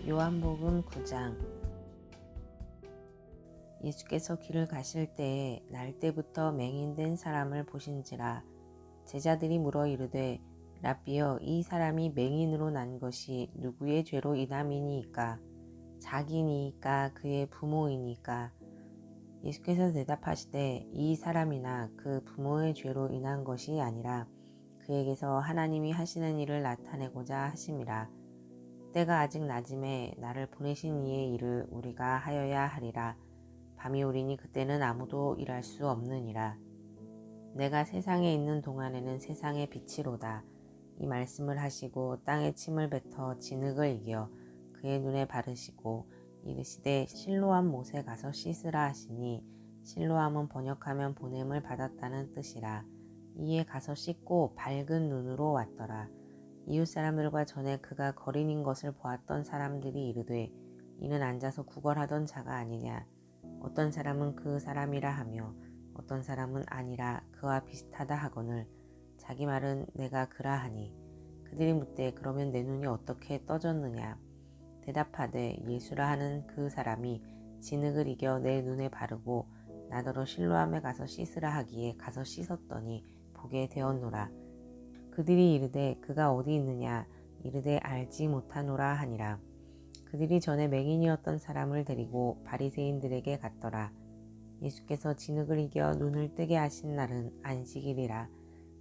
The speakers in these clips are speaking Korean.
요한복음 9장. 예수께서 길을 가실 때에 날 때부터 맹인된 사람을 보신지라. 제자들이 물어 이르되 라삐여, 이 사람이 맹인으로 난 것이 누구의 죄로 인함이니이까? 자기니이까 그의 부모이니까? 예수께서 대답하시되 이 사람이나 그 부모의 죄로 인한 것이 아니라 그에게서 하나님이 하시는 일을 나타내고자 하심이라. 때가 아직 낮음에 나를 보내신 이의 일을 우리가 하여야 하리라. 밤이 오리니 그때는 아무도 일할 수 없느니라. 내가 세상에 있는 동안에는 세상의 빛이로다. 이 말씀을 하시고 땅에 침을 뱉어 진흙을 이겨 그의 눈에 바르시고 이르시되 실로암 못에 가서 씻으라 하시니, 실로암은 번역하면 보냄을 받았다는 뜻이라. 이에 가서 씻고 밝은 눈으로 왔더라. 이웃 사람들과 전에 그가 거린인 것을 보았던 사람들이 이르되 이는 앉아서 구걸하던 자가 아니냐. 어떤 사람은 그 사람이라 하며 어떤 사람은 아니라 그와 비슷하다 하거늘 자기 말은 내가 그라 하니, 그들이 묻되 그러면 내 눈이 어떻게 떠졌느냐. 대답하되 예수라 하는 그 사람이 진흙을 이겨 내 눈에 바르고 나더러 실로암에 가서 씻으라 하기에 가서 씻었더니 보게 되었노라. 그들이 이르되 그가 어디 있느냐. 이르되 알지 못하노라 하니라. 그들이 전에 맹인이었던 사람을 데리고 바리새인들에게 갔더라. 예수께서 진흙을 이겨 눈을 뜨게 하신 날은 안식일이라.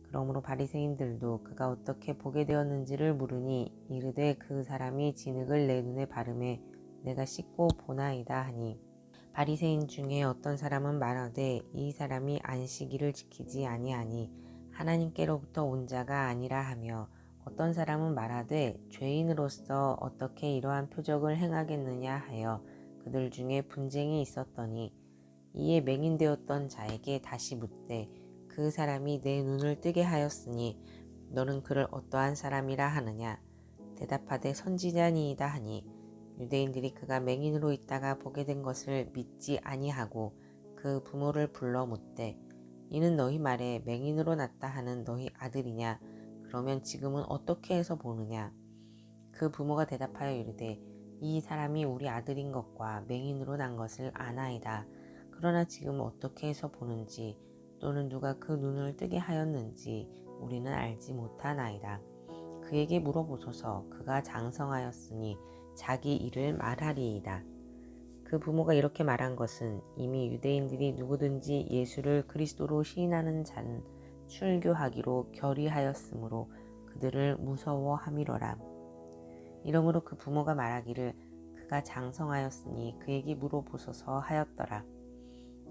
그러므로 바리새인들도 그가 어떻게 보게 되었는지를 물으니 이르되 그 사람이 진흙을 내 눈에 바르매 내가 씻고 보나이다 하니, 바리새인 중에 어떤 사람은 말하되 이 사람이 안식일을 지키지 아니하니 하나님께로부터 온 자가 아니라 하며, 어떤 사람은 말하되 죄인으로서 어떻게 이러한 표적을 행하겠느냐 하여 그들 중에 분쟁이 있었더니, 이에 맹인되었던 자에게 다시 묻되 그 사람이 내 눈을 뜨게 하였으니 너는 그를 어떠한 사람이라 하느냐. 대답하되 선지자니이다 하니, 유대인들이 그가 맹인으로 있다가 보게 된 것을 믿지 아니하고 그 부모를 불러 묻되 이는 너희 말에 맹인으로 났다 하는 너희 아들이냐. 그러면 지금은 어떻게 해서 보느냐. 그 부모가 대답하여 이르되 이 사람이 우리 아들인 것과 맹인으로 난 것을 아나이다. 그러나 지금 어떻게 해서 보는지 또는 누가 그 눈을 뜨게 하였는지 우리는 알지 못하나이다. 그에게 물어보소서. 그가 장성하였으니 자기 일을 말하리이다. 그 부모가 이렇게 말한 것은 이미 유대인들이 누구든지 예수를 그리스도로 시인하는 자는 출교하기로 결의하였으므로 그들을 무서워함이로라. 이러므로 그 부모가 말하기를 그가 장성하였으니 그에게 물어보소서 하였더라.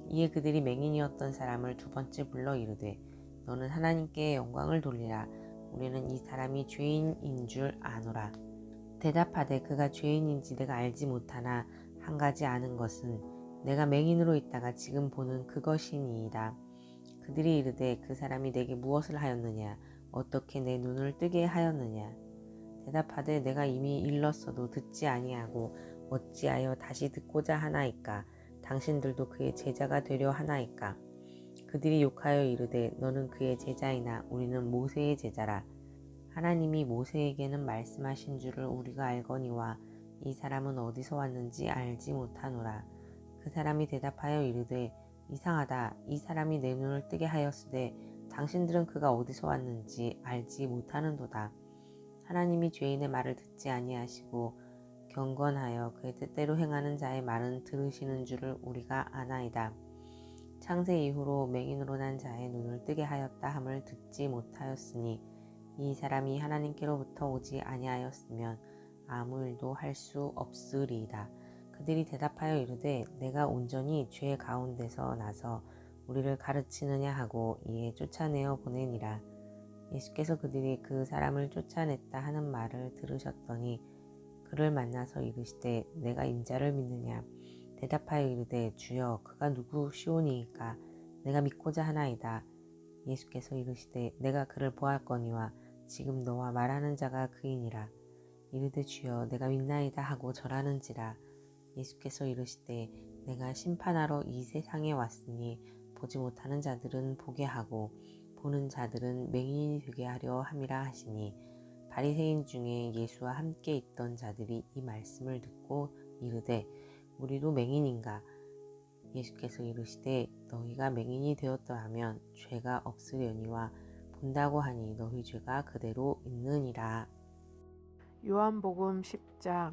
이에 그들이 맹인이었던 사람을 두 번째 불러 이르되 너는 하나님께 영광을 돌리라. 우리는 이 사람이 죄인인 줄 아노라. 대답하되 그가 죄인인지 내가 알지 못하나 한 가지 아는 것은 내가 맹인으로 있다가 지금 보는 그것이니이다. 그들이 이르되 그 사람이 내게 무엇을 하였느냐. 어떻게 내 눈을 뜨게 하였느냐. 대답하되 내가 이미 일렀어도 듣지 아니하고 어찌하여 다시 듣고자 하나이까. 당신들도 그의 제자가 되려 하나이까. 그들이 욕하여 이르되 너는 그의 제자이나 우리는 모세의 제자라. 하나님이 모세에게는 말씀하신 줄을 우리가 알거니와 이 사람은 어디서 왔는지 알지 못하노라. 그 사람이 대답하여 이르되 이상하다. 이 사람이 내 눈을 뜨게 하였으되 당신들은 그가 어디서 왔는지 알지 못하는도다. 하나님이 죄인의 말을 듣지 아니하시고 경건하여 그의 뜻대로 행하는 자의 말은 들으시는 줄을 우리가 아나이다. 창세 이후로 맹인으로 난 자의 눈을 뜨게 하였다 함을 듣지 못하였으니 이 사람이 하나님께로부터 오지 아니하였으면 아무 일도 할 수 없으리이다. 그들이 대답하여 이르되 내가 온전히 죄 가운데서 나서 우리를 가르치느냐 하고 이에 쫓아내어 보내니라. 예수께서 그들이 그 사람을 쫓아냈다 하는 말을 들으셨더니 그를 만나서 이르시되 내가 인자를 믿느냐. 대답하여 이르되 주여, 그가 누구시오니이까. 내가 믿고자 하나이다. 예수께서 이르시되 내가 그를 보았거니와 지금 너와 말하는 자가 그이니라. 이르되 주여, 내가 믿나이다 하고 절하는지라. 예수께서 이르시되 내가 심판하러 이 세상에 왔으니 보지 못하는 자들은 보게 하고 보는 자들은 맹인이 되게 하려 함이라 하시니, 바리새인 중에 예수와 함께 있던 자들이 이 말씀을 듣고 이르되 우리도 맹인인가? 예수께서 이르시되 너희가 맹인이 되었더라면 죄가 없으려니와 본다고 하니 너희 죄가 그대로 있느니라. 요한복음 10장.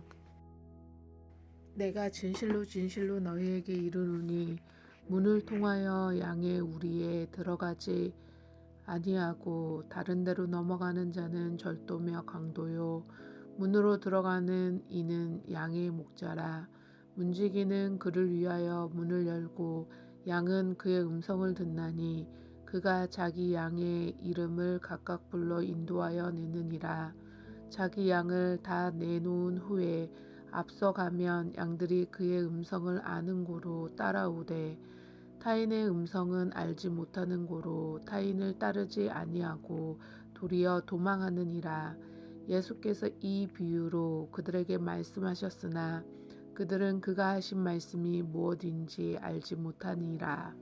내가 진실로 진실로 너희에게 이르노니 문을 통하여 양의 우리에 들어가지 아니하고 다른 데로 넘어가는 자는 절도며 강도요 문으로 들어가는 이는 양의 목자라. 문지기는 그를 위하여 문을 열고 양은 그의 음성을 듣나니 그가 자기 양의 이름을 각각 불러 인도하여 내느니라. 자기 양을 다 내놓은 후에 앞서가면 양들이 그의 음성을 아는 고로 따라오되 타인의 음성은 알지 못하는 고로 타인을 따르지 아니하고 도리어 도망하느니라. 예수께서 이 비유로 그들에게 말씀하셨으나 그들은 그가 하신 말씀이 무엇인지 알지 못하니라.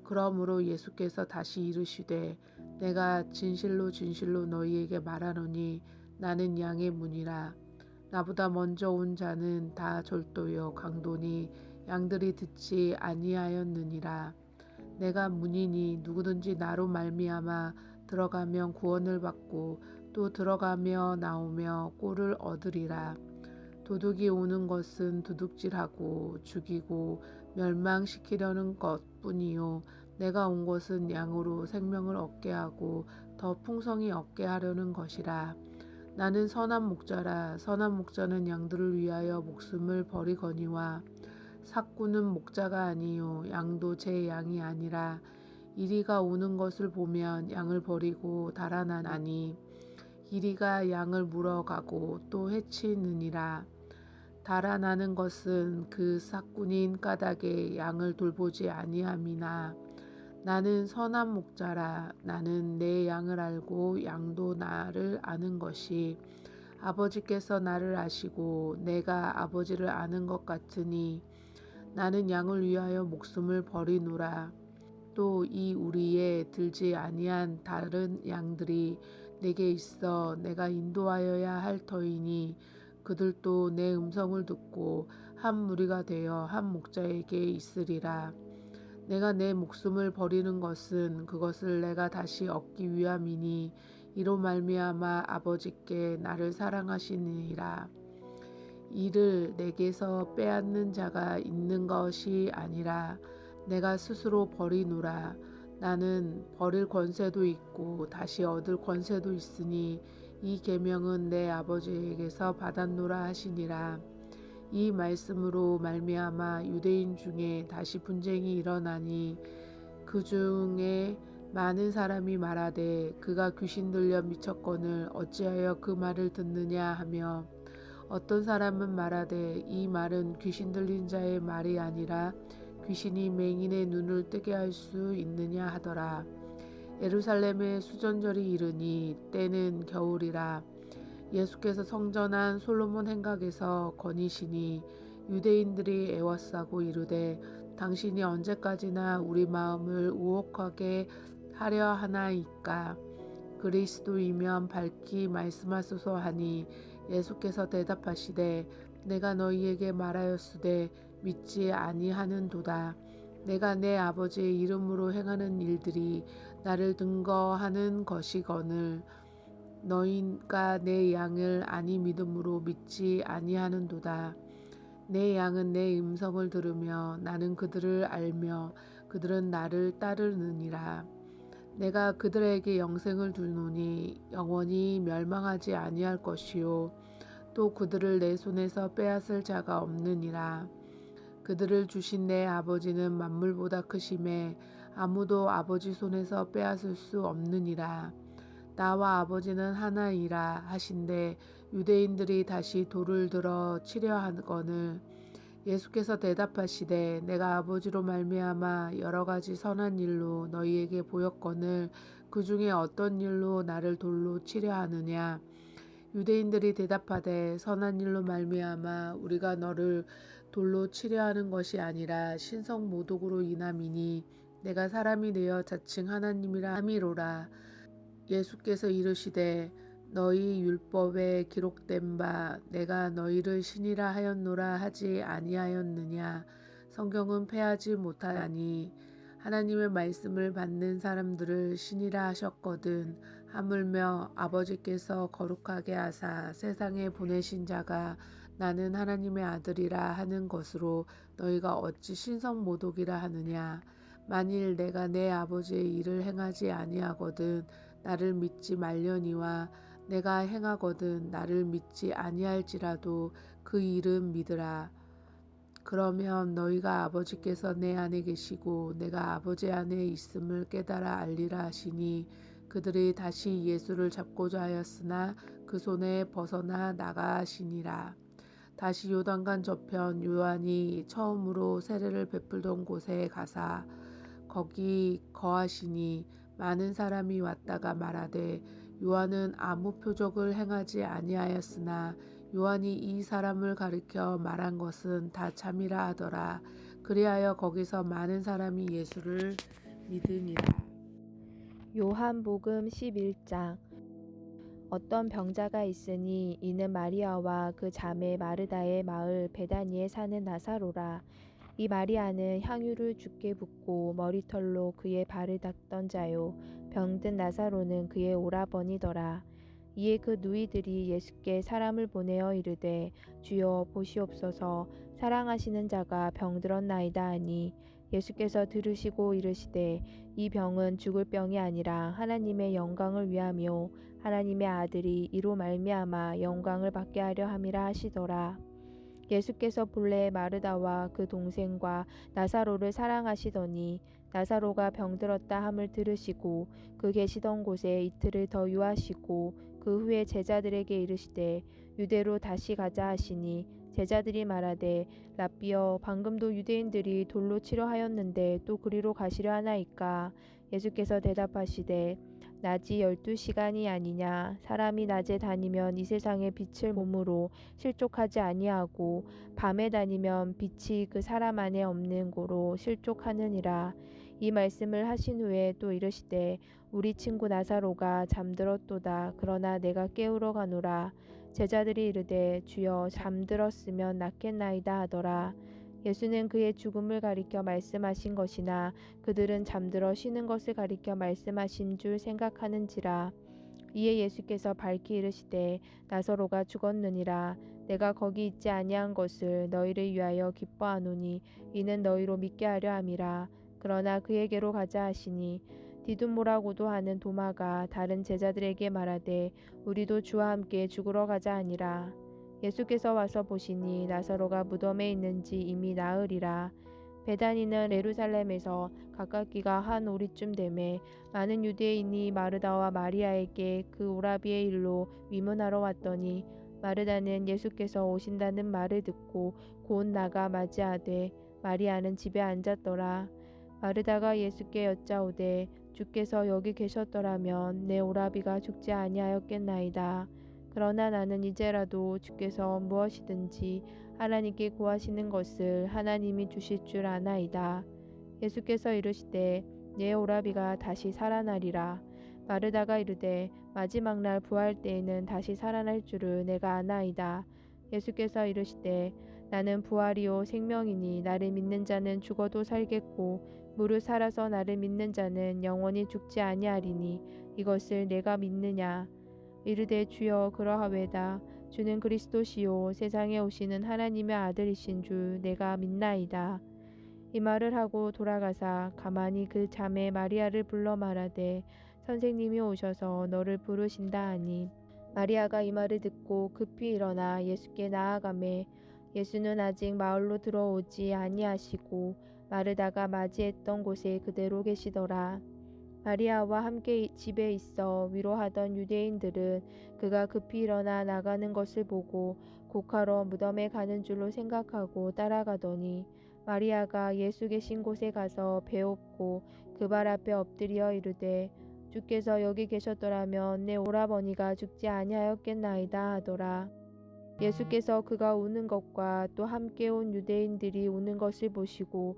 그러므로 예수께서 다시 이르시되 내가 진실로 진실로 너희에게 말하노니 나는 양의 문이라. 나보다 먼저 온 자는 다 절도요 강도니 양들이 듣지 아니하였느니라. 내가 문이니 누구든지 나로 말미암아 들어가면 구원을 받고 또 들어가며 나오며 꼴을 얻으리라. 도둑이 오는 것은 도둑질하고 죽이고 멸망시키려는 것뿐이요 내가 온 것은 양으로 생명을 얻게 하고 더 풍성히 얻게 하려는 것이라. 나는 선한 목자라. 선한 목자는 양들을 위하여 목숨을 버리거니와 삭구는 목자가 아니요 양도 제 양이 아니라 이리가 오는 것을 보면 양을 버리고 달아나니 이리가 양을 물어가고 또 해치느니라. 달아나는 것은 그 삭군인 까닭에 양을 돌보지 아니함이나 나는 선한 목자라. 나는 내 양을 알고 양도 나를 아는 것이 아버지께서 나를 아시고 내가 아버지를 아는 것 같으니 나는 양을 위하여 목숨을 버리노라. 또 이 우리에 들지 아니한 다른 양들이 내게 있어 내가 인도하여야 할 터이니 그들도 내 음성을 듣고 한 무리가 되어 한 목자에게 있으리라. 내가 내 목숨을 버리는 것은 그것을 내가 다시 얻기 위함이니 이로 말미암아 아버지께 나를 사랑하시니라. 이를 내게서 빼앗는 자가 있는 것이 아니라 내가 스스로 버리노라. 나는 버릴 권세도 있고 다시 얻을 권세도 있으니 이 계명은 내 아버지에게서 받았노라 하시니라. 이 말씀으로 말미암아 유대인 중에 다시 분쟁이 일어나니 그 중에 많은 사람이 말하되 그가 귀신 들려 미쳤거늘 어찌하여 그 말을 듣느냐 하며 어떤 사람은 말하되 이 말은 귀신 들린 자의 말이 아니라 귀신이 맹인의 눈을 뜨게 할 수 있느냐 하더라. 예루살렘에 수전절이 이르니 때는 겨울이라. 예수께서 성전한 솔로몬 행각에서 거니시니 유대인들이 애워싸고 이르되 당신이 언제까지나 우리 마음을 우혹하게 하려 하나이까. 그리스도이면 밝히 말씀하소서 하니 예수께서 대답하시되 내가 너희에게 말하였으되 믿지 아니하는도다. 내가 내 아버지의 이름으로 행하는 일들이 나를 증거하는 것이거늘 너희가 내 양을 아니 믿음으로 믿지 아니하는도다. 내 양은 내 음성을 들으며 나는 그들을 알며 그들은 나를 따르느니라. 내가 그들에게 영생을 주노니 영원히 멸망하지 아니할 것이요 또 그들을 내 손에서 빼앗을 자가 없느니라. 그들을 주신 내 아버지는 만물보다 크심에 아무도 아버지 손에서 빼앗을 수 없느니라. 나와 아버지는 하나이라 하신대 유대인들이 다시 돌을 들어 치려 하거늘 예수께서 대답하시되 내가 아버지로 말미암아 여러 가지 선한 일로 너희에게 보였거늘 그 중에 어떤 일로 나를 돌로 치려 하느냐. 유대인들이 대답하되 선한 일로 말미암아 우리가 너를 돌로 치려 하는 것이 아니라 신성 모독으로 인함이니 내가 사람이 되어 자칭 하나님이라 함이로라. 예수께서 이르시되 너희 율법에 기록된 바 내가 너희를 신이라 하였노라 하지 아니하였느냐. 성경은 패하지 못하니 하나님의 말씀을 받는 사람들을 신이라 하셨거든. 하물며 아버지께서 거룩하게 하사 세상에 보내신 자가 나는 하나님의 아들이라 하는 것으로 너희가 어찌 신성모독이라 하느냐. 만일 내가 내 아버지의 일을 행하지 아니하거든 나를 믿지 말려니와 내가 행하거든 나를 믿지 아니할지라도 그 일은 믿으라. 그러면 너희가 아버지께서 내 안에 계시고 내가 아버지 안에 있음을 깨달아 알리라 하시니 그들이 다시 예수를 잡고자 하였으나 그 손에 벗어나 나가시니라. 다시 요단강 저편 요한이 처음으로 세례를 베풀던 곳에 가사 거기 거하시니 많은 사람이 왔다가 말하되 요한은 아무 표적을 행하지 아니하였으나 요한이 이 사람을 가리켜 말한 것은 다 참이라 하더라. 그리하여 거기서 많은 사람이 예수를 믿으니라. 요한복음 11장. 어떤 병자가 있으니 이는 마리아와 그 자매 마르다의 마을 베다니에 사는 나사로라. 이 마리아는 향유를 주께 붓고 머리털로 그의 발을 닦던 자요. 병든 나사로는 그의 오라버니더라. 이에 그 누이들이 예수께 사람을 보내어 이르되 주여 보시옵소서 사랑하시는 자가 병들었나이다 하니 예수께서 들으시고 이르시되 이 병은 죽을 병이 아니라 하나님의 영광을 위하며 하나님의 아들이 이로 말미암아 영광을 받게 하려 함이라 하시더라. 예수께서 본래 마르다와 그 동생과 나사로를 사랑하시더니 나사로가 병들었다 함을 들으시고 그 계시던 곳에 이틀을 더 유하시고 그 후에 제자들에게 이르시되 유대로 다시 가자 하시니 제자들이 말하되 라삐여 방금도 유대인들이 돌로 치려 하였는데 또 그리로 가시려 하나이까. 예수께서 대답하시되 낮이 12시간이 아니냐. 사람이 낮에 다니면 이 세상의 빛을 몸으로 실족하지 아니하고 밤에 다니면 빛이 그 사람 안에 없는 고로 실족하느니라. 이 말씀을 하신 후에 또 이르시되 우리 친구 나사로가 잠들었도다. 그러나 내가 깨우러 가노라. 제자들이 이르되 주여 잠들었으면 낫겠나이다 하더라. 예수는 그의 죽음을 가리켜 말씀하신 것이나 그들은 잠들어 쉬는 것을 가리켜 말씀하신 줄 생각하는지라. 이에 예수께서 밝히 이르시되 나사로가 죽었느니라. 내가 거기 있지 아니한 것을 너희를 위하여 기뻐하노니 이는 너희로 믿게 하려 함이라. 그러나 그에게로 가자 하시니 디두모라고도 하는 도마가 다른 제자들에게 말하되 우리도 주와 함께 죽으러 가자 하니라. 예수께서 와서 보시니 나사로가 무덤에 있는지 이미 나으리라. 베다니는 예루살렘에서 가깝기가 한 오리쯤 되매 많은 유대인이 마르다와 마리아에게 그 오라비의 일로 위문하러 왔더니 마르다는 예수께서 오신다는 말을 듣고 곧 나가 맞이하되 마리아는 집에 앉았더라. 마르다가 예수께 여짜오되 주께서 여기 계셨더라면 내 오라비가 죽지 아니하였겠나이다. 그러나 나는 이제라도 주께서 무엇이든지 하나님께 구하시는 것을 하나님이 주실 줄 아나이다. 예수께서 이르시되 내 오라비가 다시 살아나리라. 마르다가 이르되 마지막 날 부활 때에는 다시 살아날 줄을 내가 아나이다. 예수께서 이르시되 나는 부활이요 생명이니 나를 믿는 자는 죽어도 살겠고 무릇 살아서 나를 믿는 자는 영원히 죽지 아니하리니 이것을 내가 믿느냐. 이르되 주여 그러하외다. 주는 그리스도시요 세상에 오시는 하나님의 아들이신 줄 내가 믿나이다. 이 말을 하고 돌아가사 가만히 그 자매 마리아를 불러 말하되 선생님이 오셔서 너를 부르신다 하니 마리아가 이 말을 듣고 급히 일어나 예수께 나아가매 예수는 아직 마을로 들어오지 아니하시고 마르다가 맞이했던 곳에 그대로 계시더라. 마리아와 함께 집에 있어 위로하던 유대인들은 그가 급히 일어나 나가는 것을 보고 곡하러 무덤에 가는 줄로 생각하고 따라가더니 마리아가 예수 계신 곳에 가서 배엎고 그 발 앞에 엎드려 이르되 주께서 여기 계셨더라면 내 오라버니가 죽지 아니하였겠나이다 하더라. 예수께서 그가 우는 것과 또 함께 온 유대인들이 우는 것을 보시고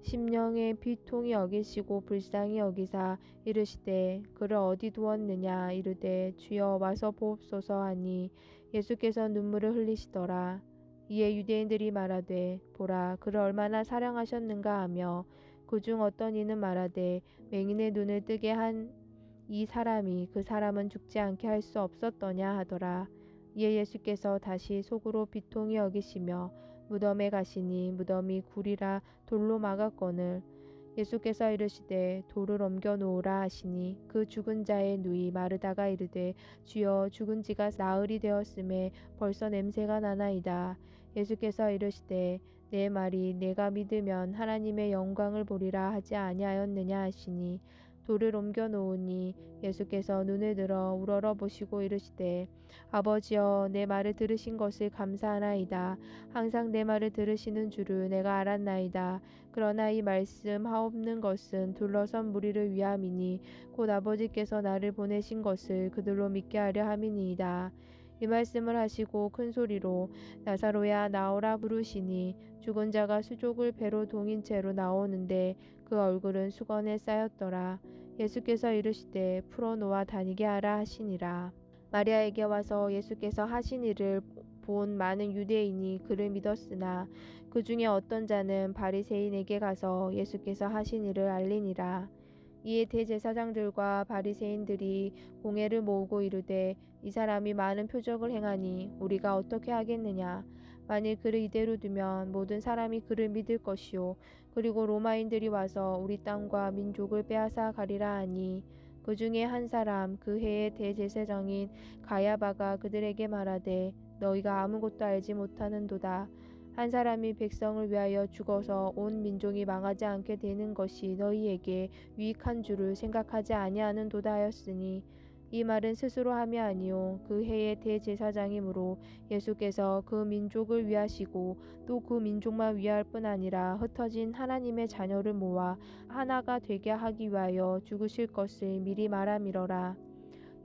심령에 비통히 여기시고 불쌍히 여기사 이르시되 그를 어디 두었느냐 이르되 주여 와서 보옵소서 하니 예수께서 눈물을 흘리시더라. 이에 유대인들이 말하되 보라 그를 얼마나 사랑하셨는가 하며 그중 어떤 이는 말하되 맹인의 눈을 뜨게 한 이 사람이 그 사람은 죽지 않게 할 수 없었더냐 하더라. 이에 예수께서 다시 속으로 비통히 여기시며 무덤에 가시니 무덤이 굴이라 돌로 막았거늘 예수께서 이르시되 돌을 옮겨 놓으라 하시니 그 죽은 자의 누이 마르다가 이르되 주여 죽은 지가 나흘이 되었음에 벌써 냄새가 나나이다. 예수께서 이르시되 내 말이 내가 믿으면 하나님의 영광을 보리라 하지 아니하였느냐 하시니 돌을 옮겨 놓으니 예수께서 눈을 들어 우러러 보시고 이르시되 아버지여 내 말을 들으신 것을 감사하나이다. 항상 내 말을 들으시는 줄을 내가 알았나이다. 그러나 이 말씀 하옵는 것은 둘러선 무리를 위함이니 곧 아버지께서 나를 보내신 것을 그들로 믿게 하려 함이니이다. 이 말씀을 하시고 큰 소리로 나사로야 나오라 부르시니 죽은 자가 수족을 배로 동인 채로 나오는데 그 얼굴은 수건에 쌓였더라. 예수께서 이르시되 풀어놓아 다니게 하라 하시니라. 마리아에게 와서 예수께서 하신 일을 본 많은 유대인이 그를 믿었으나 그 중에 어떤 자는 바리새인에게 가서 예수께서 하신 일을 알리니라. 이에 대제사장들과 바리새인들이 공회를 모으고 이르되 이 사람이 많은 표적을 행하니 우리가 어떻게 하겠느냐. 만일 그를 이대로 두면 모든 사람이 그를 믿을 것이요 그리고 로마인들이 와서 우리 땅과 민족을 빼앗아 가리라 하니 그 중에 한 사람 그 해의 대제사장인 가야바가 그들에게 말하되 너희가 아무것도 알지 못하는도다. 한 사람이 백성을 위하여 죽어서 온 민족이 망하지 않게 되는 것이 너희에게 유익한 줄을 생각하지 아니하는도다 하였으니 이 말은 스스로 함이 아니요 그 해의 대제사장이므로 예수께서 그 민족을 위하시고 또 그 민족만 위할 뿐 아니라 흩어진 하나님의 자녀를 모아 하나가 되게 하기 위하여 죽으실 것을 미리 말함이러라.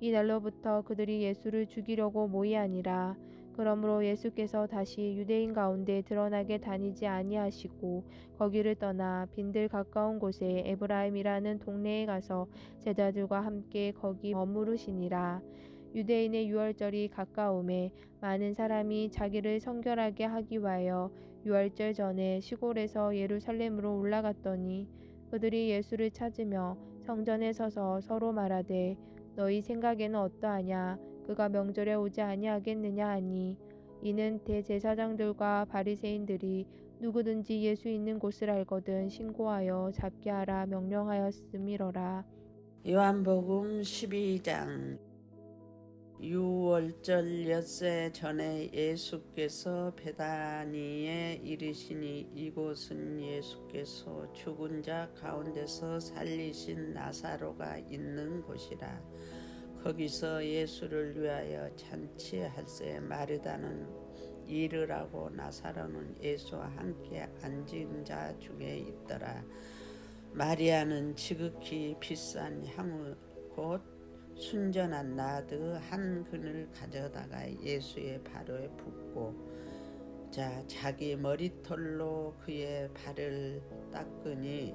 이 날로부터 그들이 예수를 죽이려고 모이아니라. 그러므로 예수께서 다시 유대인 가운데 드러나게 다니지 아니하시고 거기를 떠나 빈들 가까운 곳에 에브라임이라는 동네에 가서 제자들과 함께 거기 머무르시니라. 유대인의 유월절이 가까움에 많은 사람이 자기를 성결하게 하기 위하여 유월절 전에 시골에서 예루살렘으로 올라갔더니 그들이 예수를 찾으며 성전에 서서 서로 말하되 너희 생각에는 어떠하냐? 그가 명절에 오지 아니하겠느냐 하니 이는 대제사장들과 바리새인들이 누구든지 예수 있는 곳을 알거든 신고하여 잡게 하라 명령하였음이러라. 요한복음 12장. 유월절 엿새 전에 예수께서 베다니에 이르시니 이곳은 예수께서 죽은 자 가운데서 살리신 나사로가 있는 곳이라. 거기서 예수를 위하여 잔치할새 마르다는 이르라고 나사로는 예수와 함께 앉은 자 중에 있더라. 마리아는 지극히 비싼 향후 곧 순전한 나드 한 근을 가져다가 예수의 발에 붓고 자기 머리털로 그의 발을 닦으니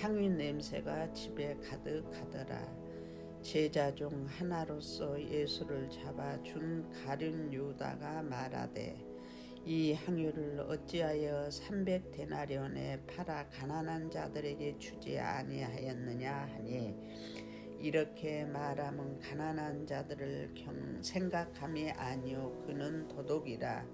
향유 냄새가 집에 가득하더라. 제자 중 하나로서 예수를 잡아준 가룟 유다가 말하되 이 향유를 어찌하여 300데나리온에 팔아 가난한 자들에게 주지 아니하였느냐 하니 이렇게 말하면 가난한 자들을 생각함이 아니요 그는 도둑이라.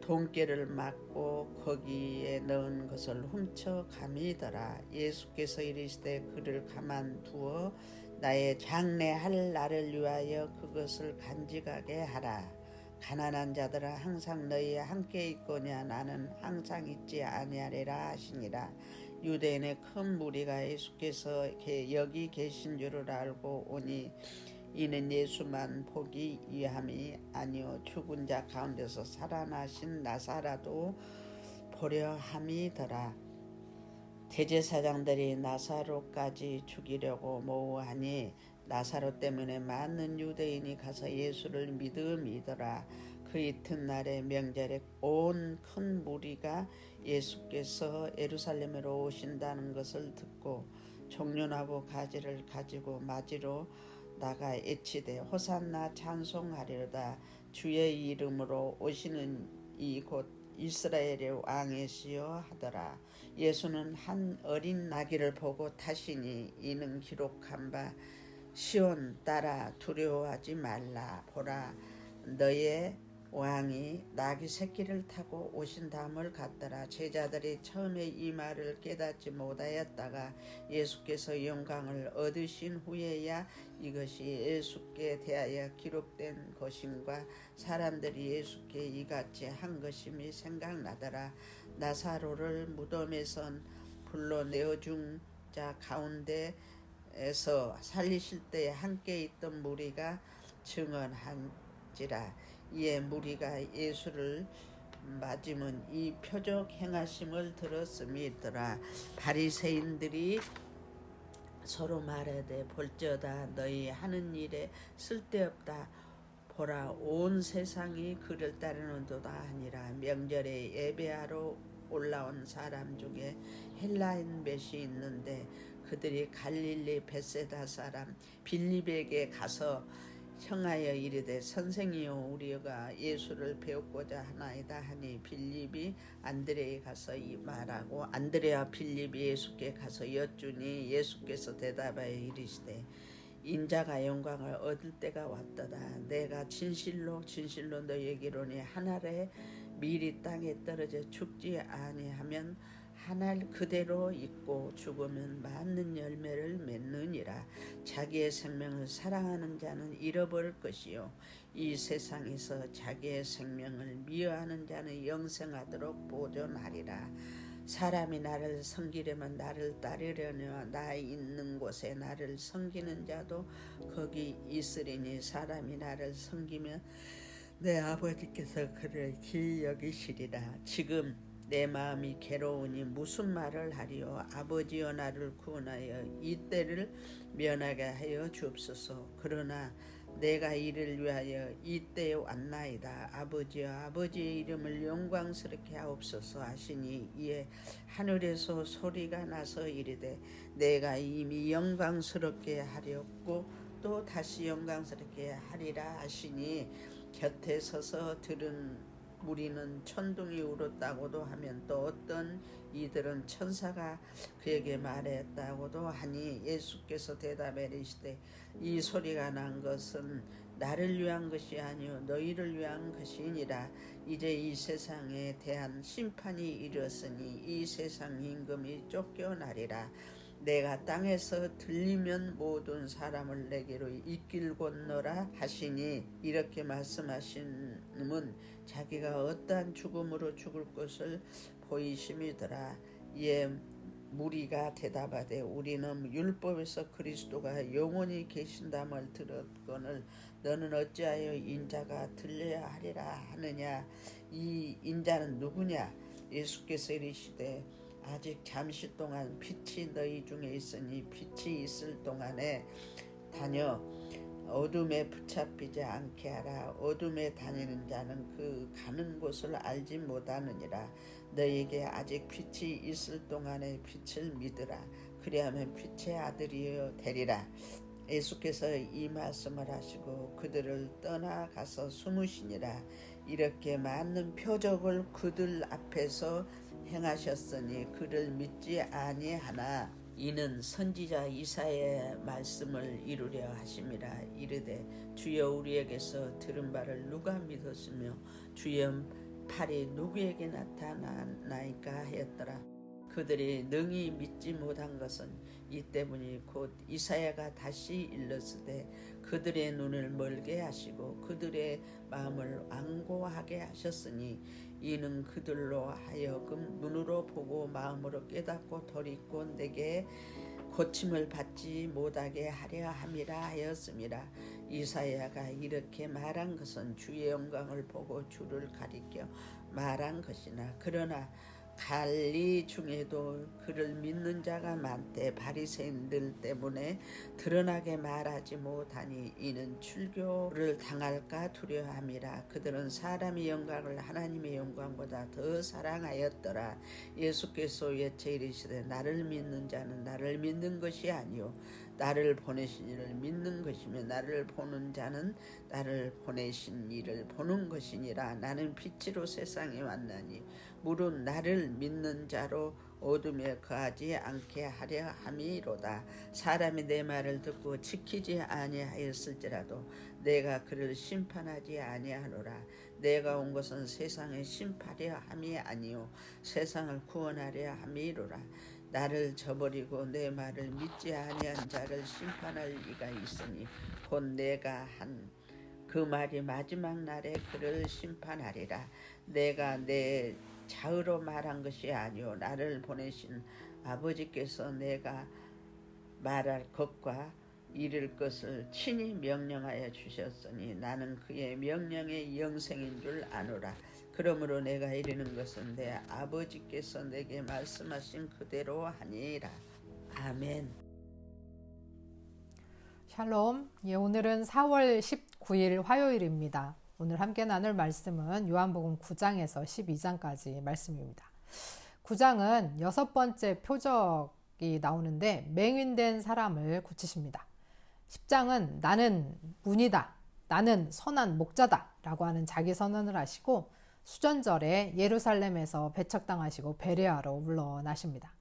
돈깨를 맞고 거기에 넣은 것을 훔쳐 감이더라. 예수께서 이르시되 그를 가만두어 나의 장례할 날을 위하여 그것을 간직하게 하라. 가난한 자들은 항상 너희와 함께 있거냐 나는 항상 있지 아니하리라 하시니라. 유대인의 큰 무리가 예수께서 여기 계신 줄을 알고 오니 이는 예수만 보기 위함이 아니요 죽은 자 가운데서 살아나신 나사로도 보려 함이더라. 대제사장들이 나사로까지 죽이려고 모으하니 나사로 때문에 많은 유대인이 가서 예수를 믿음이더라. 그 이튿날의 명절에 온 큰 무리가 예수께서 예루살렘으로 오신다는 것을 듣고 종려나무 가지를 가지고 맞이로 나가 외치되 호산나 찬송하리로다. 주의 이름으로 오시는 이 곧 이스라엘의 왕이시여 하더라. 예수는 한 어린 나귀를 보고 타시니 이는 기록한 바 시온 따라 두려워하지 말라. 보라 너의 왕이 나귀 새끼를 타고 오신다함을 같더라. 제자들이 처음에 이 말을 깨닫지 못하였다가 예수께서 영광을 얻으신 후에야 이것이 예수께 대하여 기록된 것임과 사람들이 예수께 이같이 한 것임이 생각나더라. 나사로를 무덤에서 불러내어 준 자 가운데에서 살리실 때에 함께 있던 무리가 증언한지라. 이에 무리가 예수를 맞으면 이 표적 행하심을 들었음이더라. 바리새인들이 서로 말하되 볼지어다 너희 하는 일에 쓸데없다. 보라 온 세상이 그를 따르는도다 하니라. 명절에 예배하러 올라온 사람 중에 헬라인 몇이 있는데 그들이 갈릴리 벳세다 사람 빌립에게 가서 청하여 이르되 선생이여 우리가 예수를 배우고자 하나이다 하니 빌립이 안드레에 가서 이 말하고 안드레와 빌립이 예수께 가서 여쭈니 예수께서 대답하여 이르시되 인자가 영광을 얻을 때가 왔도다. 내가 진실로 진실로 너희에게로니 한 알에 밀이 땅에 떨어져 죽지 아니하면 한 알 그대로 있고 죽으면 많은 열매를 맺느니라. 자기의 생명을 사랑하는 자는 잃어버릴 것이요 이 세상에서 자기의 생명을 미워하는 자는 영생하도록 보존하리라. 사람이 나를 섬기려면 나를 따르려니와 나 있는 곳에 나를 섬기는 자도 거기 있으리니 사람이 나를 섬기면 내 아버지께서 그를 기이 여기시리라. 지금 내 마음이 괴로우니 무슨 말을 하리요. 아버지여 나를 구원하여 이 때를 면하게 하여 주옵소서. 그러나 내가 이를 위하여 이 때에 왔나이다. 아버지여 아버지의 이름을 영광스럽게 하옵소서 하시니 이에 하늘에서 소리가 나서 이르되 내가 이미 영광스럽게 하렸고 또 다시 영광스럽게 하리라 하시니 곁에 서서 들은 무리는 천둥이 울었다고도 하면 또 어떤 이들은 천사가 그에게 말했다고도 하니 예수께서 대답해 이르시되 이 소리가 난 것은 나를 위한 것이 아니요 너희를 위한 것이니라. 이제 이 세상에 대한 심판이 이르렀으니 이 세상 임금이 쫓겨나리라. 내가 땅에서 들리면 모든 사람을 내게로 이길 건너라 하시니 이렇게 말씀하시는 자기가 어떠한 죽음으로 죽을 것을 보이심이더라. 이에 무리가 대답하되 우리는 율법에서 그리스도가 영원히 계신다함을 들었거늘 너는 어찌하여 인자가 들려야 하리라 하느냐. 이 인자는 누구냐. 예수께서 이르시되 아직 잠시 동안 빛이 너희 중에 있으니 빛이 있을 동안에 다녀 어둠에 붙잡히지 않게 하라. 어둠에 다니는 자는 그 가는 곳을 알지 못하느니라. 너희에게 아직 빛이 있을 동안에 빛을 믿으라. 그리하면 빛의 아들이여 되리라. 예수께서 이 말씀을 하시고 그들을 떠나가서 숨으시니라. 이렇게 많은 표적을 그들 앞에서 행하셨으니 그를 믿지 아니하나 이는 선지자 이사야의 말씀을 이루려 하심이라. 이르되 주여 우리에게서 들은 바를 누가 믿었으며 주의 팔이 누구에게 나타나나이까 하였더라. 그들이 능히 믿지 못한 것은 이 때문이 곧 이사야가 다시 일렀으되 그들의 눈을 멀게 하시고 그들의 마음을 완고하게 하셨으니 이는 그들로 하여금 눈으로 보고 마음으로 깨닫고 돌이고 내게 고침을 받지 못하게 하려 함이라 하였음이라. 이사야가 이렇게 말한 것은 주의 영광을 보고 주를 가리켜 말한 것이나 그러나 갈리 중에도 그를 믿는 자가 많되 바리새인들 때문에 드러나게 말하지 못하니 이는 출교를 당할까 두려워함이라. 그들은 사람의 영광을 하나님의 영광보다 더 사랑하였더라. 예수께서 예체 이르시되 나를 믿는 자는 나를 믿는 것이 아니요 나를 보내신 이를 믿는 것이며 나를 보는 자는 나를 보내신 이를 보는 것이니라. 나는 빛으로 세상에 왔나니 무릇 나를 믿는 자로 어둠에 거하지 않게 하려 함이로다. 사람이 내 말을 듣고 지키지 아니하였을지라도 내가 그를 심판하지 아니하노라. 내가 온 것은 세상을 심판하려 함이 아니요 세상을 구원하려 함이로라. 나를 저버리고 내 말을 믿지 아니한 자를 심판할 이가 있으니 곧 내가 한 그 말이 마지막 날에 그를 심판하리라. 내가 내 자의로 말한 것이 아니요 나를 보내신 아버지께서 내가 말할 것과 이를 것을 친히 명령하여 주셨으니 나는 그의 명령의 영생인 줄 아노라. 그러므로 내가 이르는 것은 내 아버지께서 내게 말씀하신 그대로 하니라. 아멘. 샬롬. 오늘은 4월 19일 화요일입니다. 오늘 함께 나눌 말씀은 요한복음 9장에서 12장까지 말씀입니다. 9장은 6번째 표적이 나오는데 맹인된 사람을 고치십니다. 10장은 나는 문이다, 나는 선한 목자다 라고 하는 자기 선언을 하시고 수전절에 예루살렘에서 배척당하시고 베레아로 물러나십니다.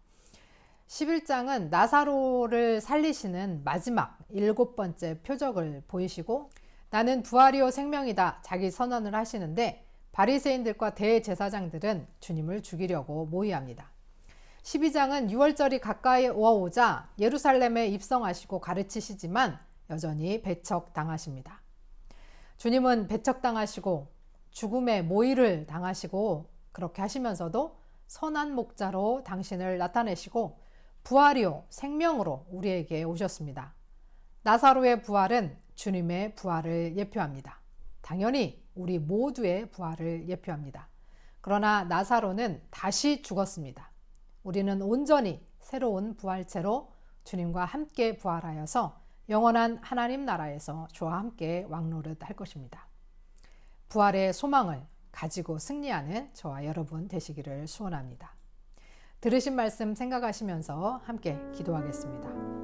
11장은 나사로를 살리시는 마지막 7번째 표적을 보이시고 나는 부활이요 생명이다 자기 선언을 하시는데 바리새인들과 대제사장들은 주님을 죽이려고 모의합니다. 12장은 6월절이 가까이 오자 예루살렘에 입성하시고 가르치시지만 여전히 배척당하십니다. 주님은 배척당하시고 죽음의 모의를 당하시고 그렇게 하시면서도 선한 목자로 당신을 나타내시고 부활이요 생명으로 우리에게 오셨습니다. 나사로의 부활은 주님의 부활을 예표합니다. 당연히 우리 모두의 부활을 예표합니다. 그러나 나사로는 다시 죽었습니다. 우리는 온전히 새로운 부활체로 주님과 함께 부활하여서 영원한 하나님 나라에서 주와 함께 왕노릇 할 것입니다. 부활의 소망을 가지고 승리하는 저와 여러분 되시기를 소원합니다. 들으신 말씀 생각하시면서 함께 기도하겠습니다.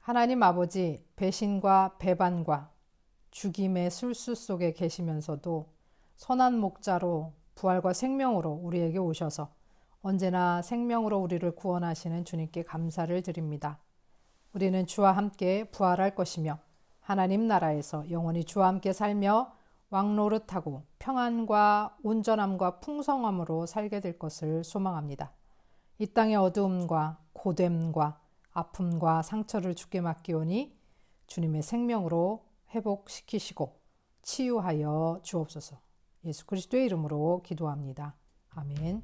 하나님 아버지, 배신과 배반과 죽임의 술수 속에 계시면서도 선한 목자로 부활과 생명으로 우리에게 오셔서 언제나 생명으로 우리를 구원하시는 주님께 감사를 드립니다. 우리는 주와 함께 부활할 것이며 하나님 나라에서 영원히 주와 함께 살며 왕노릇하고 평안과 온전함과 풍성함으로 살게 될 것을 소망합니다. 이 땅의 어두움과 고됨과 아픔과 상처를 주께 맡기오니 주님의 생명으로 회복시키시고 치유하여 주옵소서. 예수 그리스도의 이름으로 기도합니다. 아멘.